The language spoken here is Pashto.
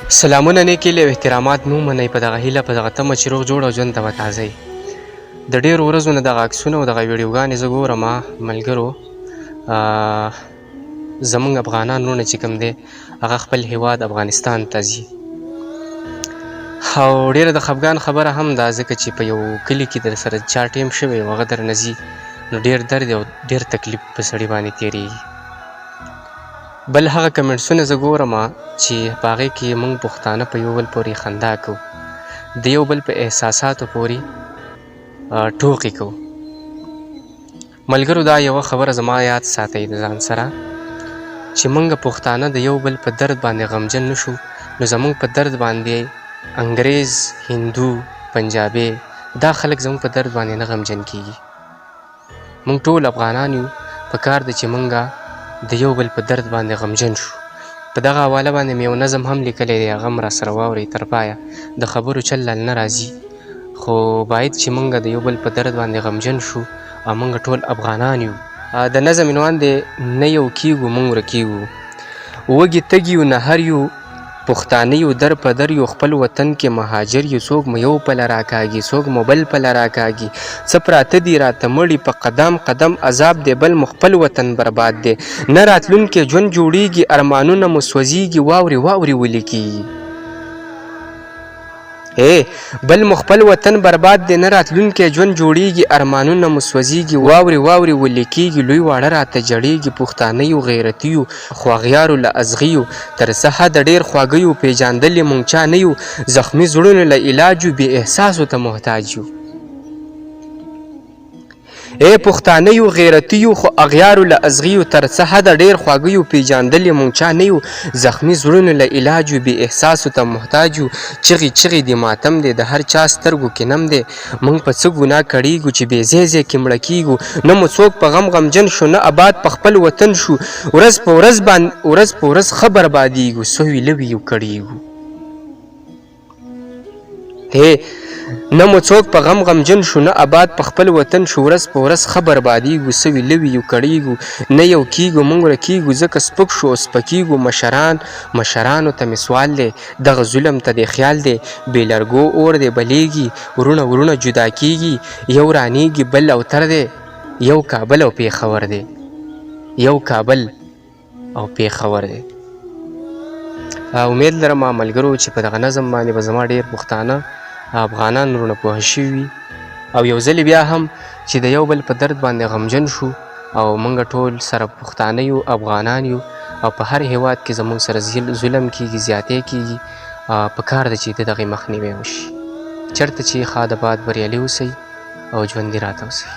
سلامونه نیکې له احترامات مو منئ په دغه هیله په دغه تمه چې روغ جوړ او ژوند ته به تازه د ډېرو ورځو نه دغه عکسونه او دغه ویډیوګانې زه ګورم ملګرو زموږ افغانان وروڼه چې کوم دی هغه خپل هیواد افغانستان ته ځي او ډېره د خفګان خبره هم ده ځکه چې په یو کلي کې در سره چا ټیم شوی او هغه درنه ځي نو ډېر درد او ډېر تکلیف په سړي باندې تېرېږي بل هغه کمنټسونه زه ګورم چې په هغې کې موږ پښتانه په یو بل پورې خندا کوو د یو بل په احساساتو پورې ټوکې کوو ملګرو دا یوه خبره زما یاد ساتئ د ځان سره چې موږ پښتانه د یو بل په درد باندې غمجن نه شو نو زموږ په درد باندې انګریز هندو پنجابی دا خلک زموږ په درد باندې نه غمجن کیږي موږ ټول افغانان یو په کار ده چې موږ د یو بل په درد باندې غمجن شو په دغه حواله باندې مې یو نظم هم لیکلی دی هغه هم راسره واورئ تر پایه د خبرو چل نه راځي خو باید چې موږ د یو بل په درد باندې غمجن شو او موږ ټول افغانان یو د نظم عنوان دی نه یو کیږو موږ ورکیږو وږي تږي یو نهر یو پښتانه یو در په در یو خپل وطن کې مهاجر یو څوک مو یو پله راکاږي څوک مو بل پله راکاږي څه پراته دي راته مړي په قدم قدم عذاب دی بل مو خپل وطن برباد دی نه راتلونکي ژوند جوړیږي ارمانونه مو سوځیږي واورې واورې ولې کیږي بل مو خپل وطن برباد دی نه راتلونکی ژوند جوړیږي ارمانونه مو سوځیږي واورې واورې ولې کیږي لوی واړه راته جړیږي پښتانه یو غیرتي یو خو اغیارو له ازغیو تر څه حده ډېر خواږه یو پیژندلې مونږ چا نه یو زخمي زړونو له علاج یو بې احساسو ته محتاج یو پښتانه یو غیرتي یو خو اغیارو له ازغیو تر څه حده ډېر خواږه یو پیژندلې مونږ چا نه یو زخمي زړونو له علاج یو بې احساسو ته محتاج یو چغې چغې دي ماتم دی د هر چا سترګو کې نم دی موږ په څه ګناه کړیږو چې بې ځای ځای کې مړه کیږو نه مو څوک په غم غمجن شو نه آباد په خپل وطن شو ورځ په ورځ ښه بربادیږو سوی لوي یو کړیږو نه مو څوک په غم غمجن شو نه آباد په خپل وطن شو ورځ په ورځ ښه بربادیږو سوي لوي یو کړیږو نه یو کیږو موږ ورکیږو ځکه سپک شو او سپکیږو مشرانو ته مې سوال دی دغه ظلم ته دې خیال دی بې لرګو اور دی بلیږي ورونه جدا کیږي یو رانیږي بل اوتر دی یو کابل او پیښور دی امید لرم ملګرو چې په دغه نظم باندې به زما ډېر پښتانه افغانان وروڼه پوه شوي او یو ځلې بیا هم چې د یو بل په درد باندې غمجن شو او موږ ټول سره پښتانه یو افغانان یو او په هر هیواد کې زموږ سره ظلم کیږي زیاتی کیږي په کار ده چې د دغې مخنیوی وشي چېرته چې ښاد آباد بریالي اوسئ او ژوندي راته اوسئ